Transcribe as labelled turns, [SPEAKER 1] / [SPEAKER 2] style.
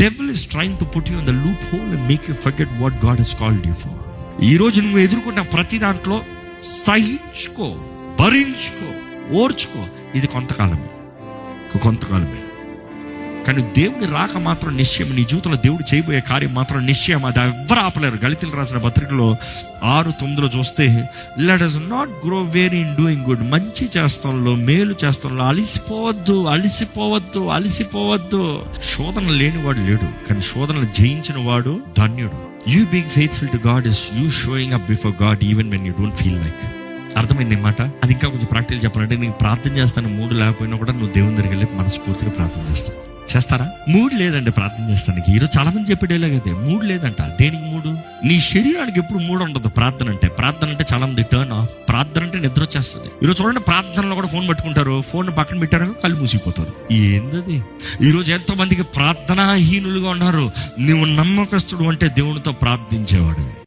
[SPEAKER 1] devil is trying to put you in the loophole and make you forget what God has called you for. ఈ రోజు నువ్వు ఎదుర్కొన్న ప్రతి దాంట్లో సహించుకో, భరించుకో, ఓర్చుకో. ఇది కొంతకాలమే. కానీ దేవుని రాక మాత్రం నిశ్చయం. నీ జీవితంలో దేవుడు చేయబోయే కార్యం మాత్రం నిశ్చయం. అది ఎవరు ఆపలేరు. గళితీయులకు రాసిన పత్రికలో 6:9 చూస్తే, let us not grow weary in doing good. మంచి చేస్తాంలో, మేలు చేస్తాంలో అలిసిపోవద్దు. శోధన లేనివాడు లేడు, కానీ శోధనలు జయించిన వాడు ధన్యుడు. You being faithful to God is you showing up before God even when you don't feel like. అర్థమైంది మాట. అది ఇంకా కొంచెం ప్రాక్టికల్ చెప్పాలంటే, నేను ప్రార్థన చేస్తాను మూడు లేకపోయినా కూడా నువ్వు దేవుని దగ్గరికి వెళ్ళి మనస్ఫూర్తిగా ప్రార్థన చేస్తారా? మూడు లేదండి ప్రార్థన చేస్తానికి. ఈరోజు చాలా మంది చెప్పేలాగైతే మూడు లేదంట. దేనికి మూడు? నీ శరీరానికి ఎప్పుడు మూడు ఉండదు. ప్రార్థన అంటే చాలా మంది టర్న్ ఆఫ్. ప్రార్థన అంటే నిద్ర వచ్చేస్తుంది. ఈరోజు చూడండి, ప్రార్థనలో కూడా ఫోన్ పట్టుకుంటారు, ఫోన్ పక్కన పెట్టారు, కళ్ళు మూసిపోతారు. ఏందది? ఈరోజు ఎంతో మందికి ప్రార్థనాహీనులుగా ఉన్నారు. నువ్వు నమ్మకస్తుడు అంటే దేవునితో ప్రార్థించేవాడు.